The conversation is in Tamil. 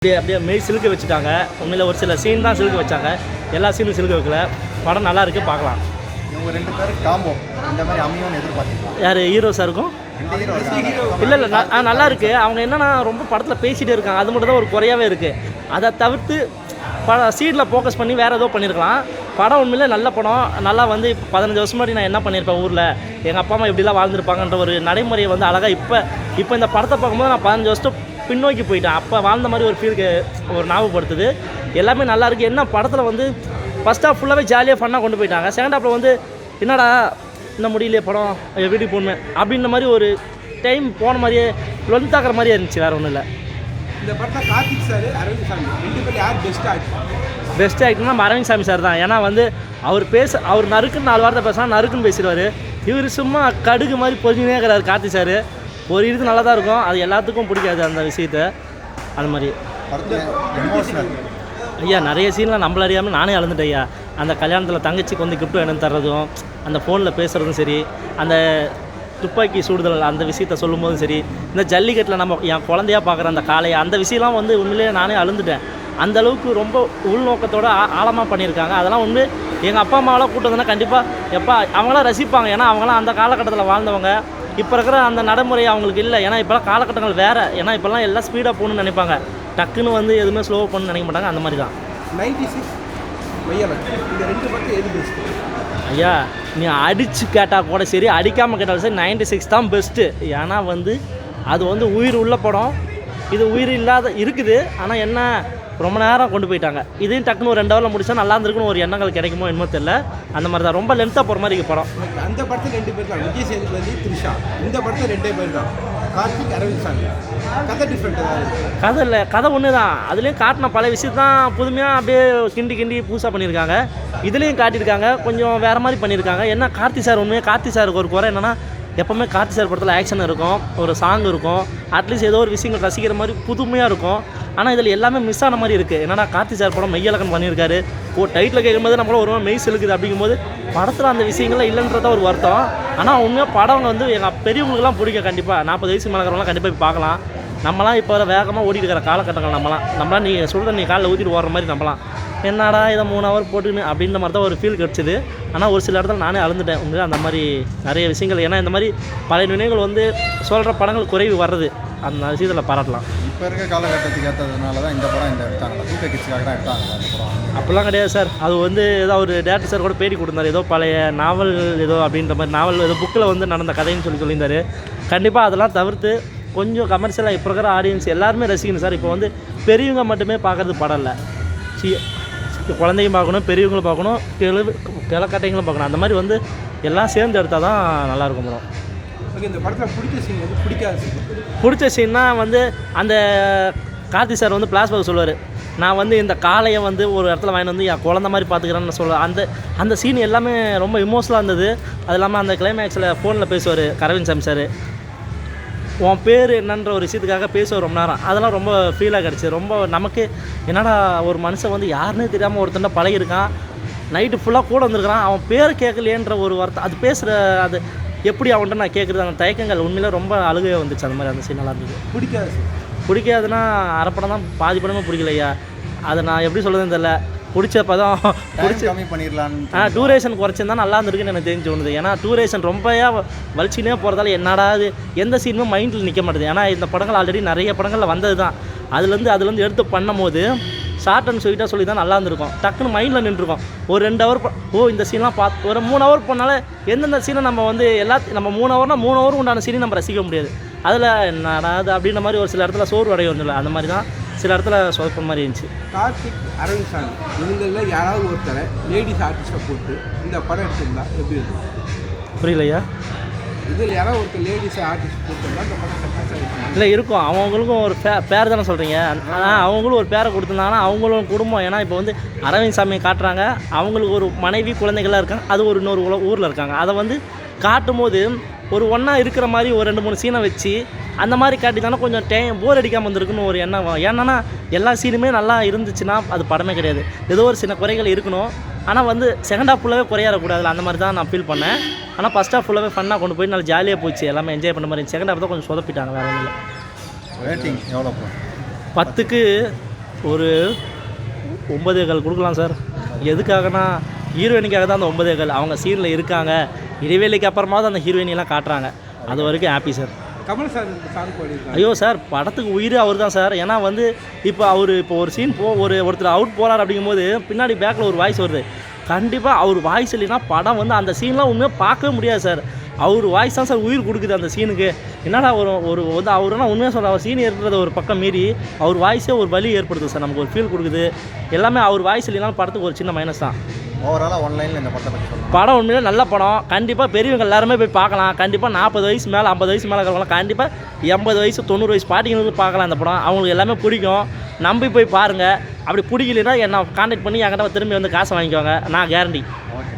அப்படியே மெய் சிலுக்க வச்சுட்டாங்க. உண்மையில் ஒரு சில சீன் தான் சிலுக்க வச்சாங்க, எல்லா சீனும் சிலுக்க வைக்கல. படம் நல்லா இருக்குது, பார்க்கலாம். இவங்க ரெண்டு பேரும் காம்போ இந்த மாதிரி அமையும்னு எதிர்பார்த்தீங்களா? யார் ஹீரோ சாருக்கும்? இல்லை நல்லா இருக்குது. அவங்க என்னென்னா ரொம்ப படத்தில் பேசிகிட்டே இருக்காங்க, அது மட்டும் தான் ஒரு குறையாகவே இருக்குது. அதை தவிர்த்து சீட்டில் ஃபோக்கஸ் பண்ணி வேறு ஏதோ பண்ணியிருக்கலாம். படம் உண்மையிலே நல்ல படம். நல்லா வந்து 15 வருஷம் முன்னாடி நான் என்ன பண்ணியிருப்பேன் ஊரில், எங்கள் அப்பா அம்மா எப்படிலாம் வாழ்ந்துருப்பாங்கன்ற ஒரு நடைமுறையை வந்து அழகாக இப்போ இந்த படத்தை பார்க்கும்போது நான் 15 வருஷம் பின்னோக்கி போயிட்டேன். அப்போ வாழ்ந்த மாதிரி ஒரு ஃபீலுக்கு ஒரு ஞாபகப்படுத்துது. எல்லாமே நல்லா இருக்குது. என்ன படத்தில் வந்து ஃபஸ்ட் ஹாஃப் ஃபுல்லாகவே ஜாலியாக ஃபன்னாக கொண்டு போயிட்டாங்க. செகண்ட் ஹாஃபில் வந்து என்னடா இன்னும் முடியலையே படம், வீட்டுக்கு போகணுமே அப்படின்ற மாதிரி ஒரு டைம் போன மாதிரியே லொன் தாக்குற மாதிரியே இருந்துச்சு. வேறு ஒன்றும் இல்லை. இந்த படத்தை கார்த்திக் சார், அரவிந்த் சாமி ரெண்டு பேரும் யார் பெஸ்ட் ஆக்டர்னா நம்ம அரவிந்த் சாமி சார் தான். ஏன்னா வந்து அவர் நறுக்குன்னு 4 வார்த்தை பேசினா நறுக்குன்னு பேசிடுவார். இவர் சும்மா கடுகு மாதிரி பொறிஞ்சுனே இருக்கிறார் கார்த்திக் சார். ஒரு இது நல்லா தான் இருக்கும், அது எல்லாத்துக்கும் பிடிக்காது அந்த விஷயத்தை. அந்த மாதிரி ஐயா நிறைய சீன்லாம் நம்மள அறியாமல் நானே அழுந்துட்டேன் ஐயா. அந்த கல்யாணத்தில் தங்கச்சிக்கு வந்து கிஃப்ட் வேணும்னு தர்றதும், அந்த ஃபோனில் பேசுகிறதும் சரி, அந்த துப்பாக்கி சூடுதல் அந்த விஷயத்த சொல்லும்போதும் சரி, இந்த ஜல்லிக்கட்டில் நம்ம என் குழந்தையாக பார்க்குற அந்த காளையை, அந்த விஷயம்லாம் வந்து உண்மையிலேயே நானே அழுந்துட்டேன். அந்தளவுக்கு ரொம்ப உள்நோக்கத்தோடு ஆழமாக பண்ணியிருக்காங்க. அதெல்லாம் உண்மை எங்கள் அப்பா அம்மாவெல்லாம் கூட்டு வந்தோன்னா கண்டிப்பாக அவங்களாம் ரசிப்பாங்க. ஏன்னா அவங்களாம் அந்த காலகட்டத்தில் வாழ்ந்தவங்க. இப்போ இருக்கிற அந்த நடைமுறை அவங்களுக்கு இல்லை. ஏன்னா இப்போலாம் காலகட்டங்கள் வேறு. ஏன்னா இப்போலாம் எல்லாம் ஸ்பீடாக போகணுன்னு நினைப்பாங்க, டக்குன்னு வந்து எதுவுமே ஸ்லோவாக போகணுன்னு நினைக்க மாட்டாங்க. அந்த மாதிரி தான் 96 இந்த ரெண்டு படத்தை எது பெஸ்ட்டு? ஐயா நீ அடித்து கேட்டால் கூட சரி, அடிக்காமல் கேட்டாலும் சரி, 96 தான் பெஸ்ட்டு. ஏன்னா வந்து அது வந்து உயிர் உள்ள படம், இது உயிர் இல்லாத இருக்குது. ஆனால் என்ன ரொம்ப நேரம் கொண்டு போயிட்டாங்க. இதையும் டக்குன்னு ஒரு 2 ஹவரில் முடிச்சா நல்லா இருந்திருக்குன்னு ஒரு எண்ணங்கள் கிடைக்குமோ என்னமோ தெரியல. அந்த மாதிரி தான் ரொம்ப லென்த்தாக போகிற மாதிரி இருக்குது படம். அந்த படத்தில் 2 பேர் தான், விஜய் சேதுபதி, த்ரிஷா. இந்த படத்தில் 2 பேர் தான், கார்த்திக், அரவிந்த் சாமி. கதை டிஃப்ரெண்ட் தான். கதை இல்லை, கதை ஒன்று தான். அதுலேயும் காட்டின பல விஷயம் தான் புதுமையாக அப்படியே கிண்டி புதுசாக பண்ணியிருக்காங்க. இதுலேயும் காட்டியிருக்காங்க, கொஞ்சம் வேறு மாதிரி பண்ணியிருக்காங்க. என்ன கார்த்தி சார் உண்மையாக கார்த்தி சாருக்கு ஒரு குறை என்னென்னா, எப்போவுமே கார்த்தி சார் படத்தில் ஆக்ஷன் இருக்கும், ஒரு சாங் இருக்கும், அட்லீஸ்ட் ஏதோ ஒரு விஷயங்கள் ரசிக்கிற மாதிரி புதுமையாக இருக்கும். ஆனால் இதில் எல்லாமே மிஸ் ஆன மாதிரி இருக்குது. என்னன்னா கார்த்தி சார் படம் மெய்யழகன் பண்ணியிருக்காரு. டைட்டில் கேட்கும்போது நம்மள ஒரு மெய் செலுக்குது. அப்படிங்கும்போது படத்தில் அந்த விஷயங்கள்லாம் இல்லைன்றதான் ஒரு வருத்தம். ஆனால் உண்மையாக படம் வந்து எங்கள் பெரியவங்களுக்குலாம் பிடிக்கும். கண்டிப்பாக 40 வயசு மேலக்கிறவங்களாம் கண்டிப்பாக போய் பார்க்கலாம். நம்மளாம் இப்போ வேகமாக ஓடிட்டு இருக்கிற காலகட்டங்கள். நம்மளாம் நீ சொல்கிற நீ காலையில் ஊற்றிட்டு ஓடுற மாதிரி நம்மளாம் என்னடா இதை 3 ஹவர் போட்டுன்னு அப்படின்ற மாதிரி தான் ஒரு ஃபீல் கிடச்சிது. ஆனால் ஒரு சில இடத்துல நானே அழுந்துட்டேன் உண்மையாக. அந்த மாதிரி நிறைய விஷயங்கள், ஏன்னா இந்த மாதிரி பழைய நினைவுகள் வந்து சொல்கிற படங்கள் குறைவு வர்றது, அந்த விஷயத்தில் பாராட்டலாம். இப்போ இருக்க காலகட்டத்துக்கு ஏற்றதுனால தான் இந்த படம் எடுத்தாங்க. சூப்பர் கிட்ஸுக்காக தான் எடுத்தாங்க அந்த படம். அப்படிலாம் கிடையாது சார். அது வந்து ஏதோ ஒரு டேரக்டர் சார் கூட பேட்டி கொடுத்தாரு, ஏதோ பழைய நாவல் ஏதோ அப்படின்ற மாதிரி, நாவல் ஏதோ புக்கில் வந்து நடந்த கதைன்னு சொல்லியிருந்தார். கண்டிப்பாக அதெல்லாம் தவிர்த்து கொஞ்சம் கமர்ஷியலாக இப்போ இருக்கிற ஆடியன்ஸ் எல்லாருமே ரசிக்கணும் சார். இப்போ வந்து பெரியவங்க மட்டுமே பார்க்குறது படம் இல்லை, குழந்தையும் பார்க்கணும், பெரியவங்களும் பார்க்கணும், கிழக்கட்டைங்களும் பார்க்கணும். அந்த மாதிரி வந்து எல்லாம் சேர்ந்து எடுத்தால் தான் நல்லாயிருக்கும் படம். இந்த படத்தில் பிடிச்ச சீன் வந்து பிடிச்ச சீன்னா வந்து அந்த கார்த்தி சார் வந்து பிளாஸ்பேக் சொல்லுவார், நான் வந்து இந்த காளையை வந்து ஒரு இடத்துல வாங்கிட்டு வந்து என் குழந்த மாதிரி பார்த்துக்கிறேன்னு சொல்லுவேன். அந்த சீன் எல்லாமே ரொம்ப இமோஷனலாக இருந்தது. அது இல்லாமல் அந்த கிளைமேக்ஸில் ஃபோனில் பேசுவார் அரவிந்த் சாமி சார், உன் பேர் என்னன்ற ஒரு விஷயத்துக்காக பேசுவார் ரொம்ப நேரம். அதெல்லாம் ரொம்ப ஃபீலாக கிடச்சி. ரொம்ப நமக்கு என்னடா ஒரு மனுஷன் வந்து யாருன்னே தெரியாமல் ஒருத்தண்ட பழகிருக்கான், நைட்டு ஃபுல்லாக கூட வந்திருக்கிறான், அவன் பேர் கேட்கலையேன்ற ஒரு வார்த்தை, அது பேசுகிற அது எப்படி அவன்கிட்ட நான் கேட்குறது, அந்த தயக்கங்கள் உண்மையிலே ரொம்ப அழுகையே வந்துச்சு. அந்த மாதிரி அந்த சீன் நல்லா இருந்தது. பிடிக்காதுன்னா அரைப்படம் தான், பாதி படமே பிடிக்கலையா. அதை நான் எப்படி சொல்கிறதுன்னு தெரியல. பிடிச்ச பதம் கம்மி பண்ணிடலாம். டூரேஷன் குறைச்சிருந்தா நல்லா இருந்திருக்குன்னு எனக்கு தெரிஞ்சு தோணுது. ஏன்னா டூரேஷன் ரொம்பயா வலிச்சினே போகிறதால என்னடா எந்த சீனுமே மைண்டில் நிற்க மாட்டேது. ஏன்னா இந்த படங்கள் ஆல்ரெடி நிறைய படங்களில் வந்தது தான். அதுலேருந்து எடுத்து பண்ணும்போது ஷார்ட் அண்ட் ஸ்வீட்டாக சொல்லி தான் நல்லா இருந்திருக்கும். டக்குன்னு மைண்டில் நின்றுருக்கும். ஒரு 2 ஹவர் இந்த சீன்லாம் பார்த்து ஒரு 3 ஹவர் போனாலே எந்தெந்த சீனை நம்ம வந்து நம்ம 3 ஹவர்னா 3 ஹவர் உண்டான சீனை நம்ம ரசிக்க முடியாது. அதில் என்னடா அது அப்படின்ற மாதிரி ஒரு சில இடத்துல சோர்வு அடைய வந்துடல. அந்த மாதிரி தான் சில இடத்துல சொதப்ப மாதிரி இருந்துச்சு. கார்த்திக், அரவிந்த் சாமி இவங்களில் யாராவது ஒருத்தரை லேடிஸ் ஆர்டிஸ்ட்டை போட்டு இந்த படம் எடுத்திருந்தா எப்படி இருக்கும்? புரியலையா? இதில் யாராவது ஒருத்தர் லேடிஸ் ஆர்டிஸ்ட் போட்டிருந்தா இந்த படம் இல்லை இருக்கும். அவங்களுக்கும் ஒரு பேர் தானே சொல்கிறீங்க. ஆனால் அவங்களும் ஒரு பேரை கொடுத்துருந்தாங்கன்னா அவங்களும் குடும்பம். ஏன்னா இப்போ வந்து அரவிந்த் சாமியை காட்டுறாங்க, அவங்களுக்கு ஒரு மனைவி குழந்தைகள்லாம் இருக்காங்க, அது ஒரு இன்னொரு ஊரில் இருக்காங்க. அதை வந்து காட்டும் போது ஒரு ஒன்றா இருக்கிற மாதிரி ஒரு 2-3 சீனை வச்சு அந்த மாதிரி காட்டி தானே கொஞ்சம் போர் அடிக்காமல் வந்திருக்குன்னு ஒரு எண்ணம். ஏன்னா எல்லா சீனுமே நல்லா இருந்துச்சுன்னா அது படமே கிடையாது. ஏதோ ஒரு சின்ன குறைகள் இருக்கணும். ஆனால் வந்து செகண்ட் ஹாஃப் ஃபுல்லாகவே குறையாடக்கூடாது. அந்த மாதிரி தான் நான் ஃபீல் பண்ணேன். ஆனால் ஃபஸ்ட் ஹாஃப் ஃபுல்லாகவே ஃபன்னாக கொண்டு போய் நல்லா ஜாலியாக போச்சு, எல்லாமே என்ஜாய் பண்ண மாதிரி. செகண்ட் ஹாஃப் தான் கொஞ்சம் சொதப்பிட்டாங்க. வேறு ஒன்றும் இல்லை. ரேட்டிங் எவ்வளோ? 10க்கு ஒரு 9.25 கொடுக்கலாம் சார். எதுக்காகனா ஹீரோயினிக்காக தான் அந்த 9.25. அவங்க சீனில் இருக்காங்க, இடைவேளைக்கு அப்புறமாவது அந்த ஹீரோயினியெல்லாம் காட்டுறாங்க, அது வரைக்கும் happy sir. Kamal sir song பாடியிருக்காங்க. ஐயோ சார், படத்துக்கு உயிர் அவர் தான் சார். ஏன்னா வந்து இப்போ ஒரு சீன் ஒருத்தர் அவுட் போகிறார் அப்படிங்கும்போது பின்னாடி பேக்கில் ஒரு வாய்ஸ் வருது. கண்டிப்பாக அவர் வாய்ஸ் இல்லைன்னா படம் வந்து அந்த சீன்லாம் உண்மையாக பார்க்கவே முடியாது சார். அவர் வாய்ஸ் தான் சார் உயிர் கொடுக்குது அந்த சீனுக்கு. என்னடா ஒரு வந்து அவருனா உண்மையாக சொல்கிற அவர் சீன் ஏற்படுறத ஒரு பக்கம் மீறி அவர் வாய்ஸே ஒரு வலி ஏற்படுது சார், நமக்கு ஒரு ஃபீல் கொடுக்குது. எல்லாமே அவர் வாய்ஸ் இல்லைனாலும் படத்துக்கு ஒரு சின்ன மைனஸ் தான். ஓவராலாக ஒன்லைனில் இந்த படத்தை பற்றி சொல்லலாம். படம் உண்மையிலே நல்ல படம். கண்டிப்பாக பெரியவங்க எல்லாருமே போய் பார்க்கலாம். கண்டிப்பாக 40 வயசு மேலே 50 வயசு மேலே இருக்கலாம். கண்டிப்பாக 80 வயசு 90 வயசு பாட்டிங்களுக்கு பார்க்கலாம் இந்த படம். அவங்களுக்கு எல்லாமே பிடிக்கும். நம்பி போய் பாருங்கள். அப்படி பிடிக்கலைன்னா என்னை கான்டாக்ட் பண்ணி என்கிட்ட திரும்பி வந்து காசை வாங்கிக்கோங்க, நான் கேரண்டி. ஓகே.